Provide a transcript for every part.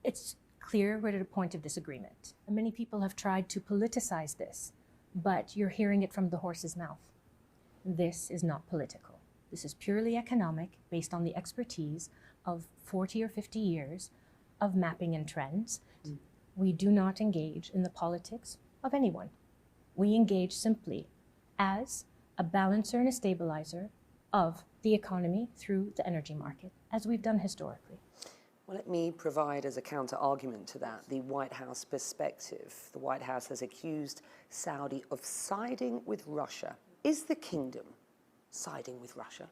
It's clear we're at a point of disagreement. Many people have tried to politicize this, but you're hearing it from the horse's mouth. This is not political. This is purely economic, based on the expertise of 40 or 50 years of mapping and trends. We do not engage in the politics of anyone. We engage simply as a balancer and a stabilizer of the economy through the energy market, as we've done historically. Well, let me provide as a counter-argument to that the White House perspective. The White House has accused Saudi of siding with Russia. Is the kingdom siding with Russia?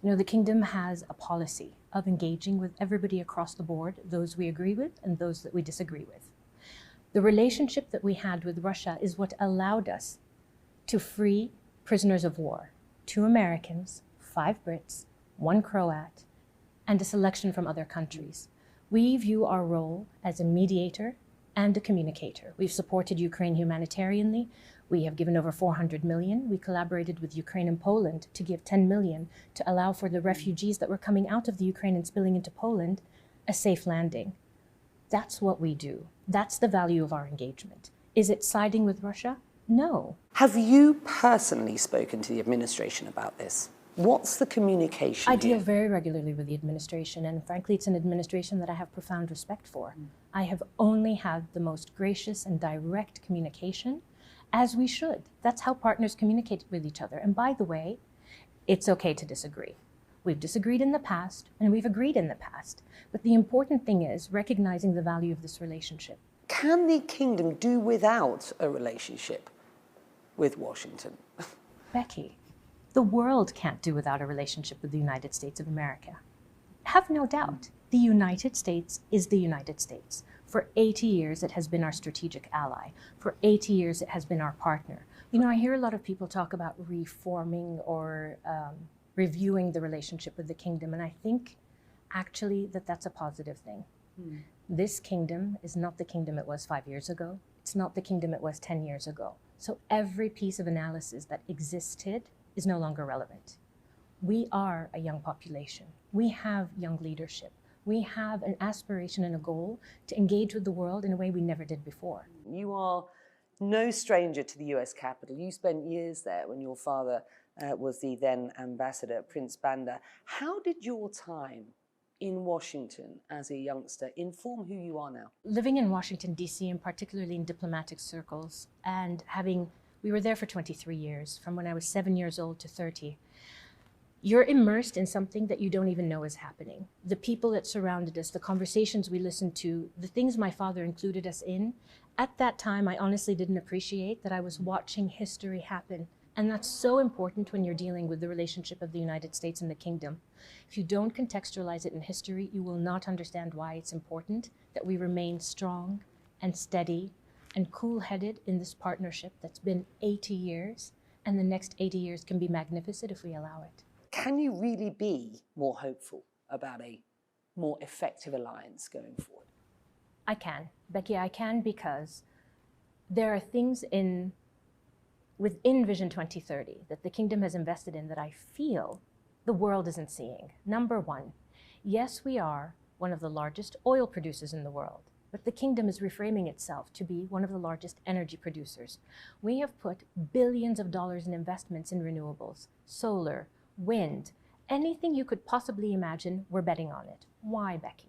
You know, the kingdom has a policy of engaging with everybody across the board, those we agree with and those that we disagree with. The relationship that we had with Russia is what allowed us to free prisoners of war, 2 Americans, 5 Brits, 1 Croat, and a selection from other countries. We view our role as a mediator and a communicator. We've supported Ukraine humanitarianly. We have given over 400 million. We collaborated with Ukraine and Poland to give 10 million to allow for the refugees that were coming out of the Ukraine and spilling into Poland a safe landing. That's what we do. That's the value of our engagement. Is it siding with Russia? No. Have you personally spoken to the administration about this? What's the communication I here? deal very regularly with the administration, and frankly, it's an administration that I have profound respect for. I have only had the most gracious and direct communication, as we should. That's how partners communicate with each other. And by the way, it's okay to disagree. We've disagreed in the past, and we've agreed in the past. But the important thing is recognizing the value of this relationship. Can the kingdom do without a relationship with Washington? Becky, the world can't do without a relationship with the United States of America. Have no doubt, the United States is the United States. For 80 years, it has been our strategic ally. For 80 years, it has been our partner. You know, I hear a lot of people talk about reforming or reviewing the relationship with the kingdom, and I think actually that's a positive thing. This kingdom is not the kingdom it was 5 years ago. It's not the kingdom it was 10 years ago. So every piece of analysis that existed is no longer relevant. We are a young population. We have young leadership. We have an aspiration and a goal to engage with the world in a way we never did before. You are no stranger to the US Capitol. You spent years there when your father was the then ambassador, Prince Bandar. How did your time in Washington as a youngster inform who you are now? Living in Washington, D.C., and particularly in diplomatic circles, and we were there for 23 years, from when I was 7 years old to 30. You're immersed in something that you don't even know is happening. The people that surrounded us, the conversations we listened to, the things my father included us in, at that time, I honestly didn't appreciate that I was watching history happen. And that's so important when you're dealing with the relationship of the United States and the kingdom. If you don't contextualize it in history, you will not understand why it's important that we remain strong and steady and cool-headed in this partnership that's been 80 years, and the next 80 years can be magnificent if we allow it. Can you really be more hopeful about a more effective alliance going forward? I can. Becky, I can, because there are things within Vision 2030 that the kingdom has invested in that I feel the world isn't seeing. Number one, yes, we are one of the largest oil producers in the world, but the kingdom is reframing itself to be one of the largest energy producers. We have put billions of dollars in investments in renewables, solar, wind, anything you could possibly imagine, we're betting on it. Why, Becky?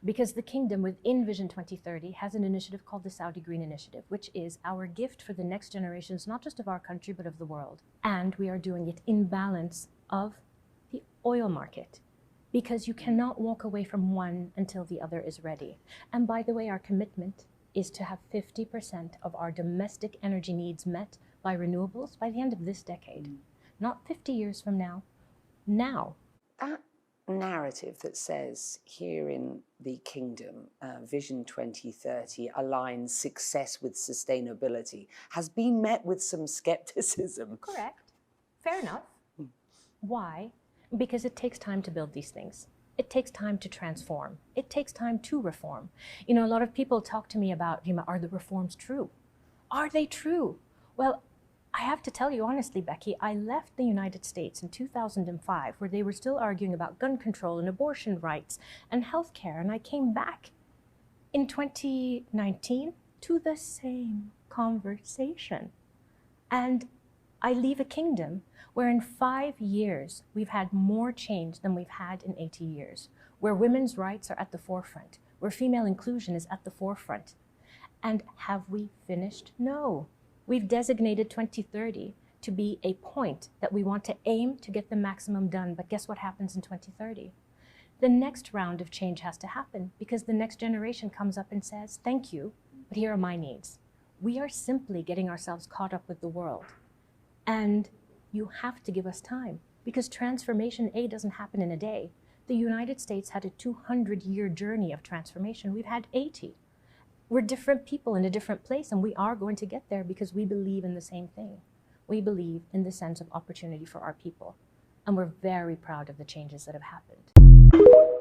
Because the kingdom within Vision 2030 has an initiative called the Saudi Green Initiative, which is our gift for the next generations, not just of our country, but of the world. And we are doing it in balance of the oil market, because you cannot walk away from one until the other is ready. And by the way, our commitment is to have 50% of our domestic energy needs met by renewables by the end of this decade. Not 50 years from now, now. That narrative that says here in the kingdom, Vision 2030 aligns success with sustainability, has been met with some skepticism. Correct. Fair enough. Why? Because it takes time to build these things. It takes time to transform. It takes time to reform. You know, a lot of people talk to me about, are the reforms true? Are they true? Well, I have to tell you honestly, Becky, I left the United States in 2005, where they were still arguing about gun control and abortion rights and healthcare, and I came back in 2019 to the same conversation. And I leave a kingdom where in 5 years we've had more change than we've had in 80 years, where women's rights are at the forefront, where female inclusion is at the forefront. And have we finished? No. We've designated 2030 to be a point that we want to aim to get the maximum done. But guess what happens in 2030? The next round of change has to happen because the next generation comes up and says, thank you, but here are my needs. We are simply getting ourselves caught up with the world. And you have to give us time because transformation doesn't happen in a day. The United States had a 200-year journey of transformation. We've had 80. We're different people in a different place, and we are going to get there because we believe in the same thing. We believe in the sense of opportunity for our people. And we're very proud of the changes that have happened.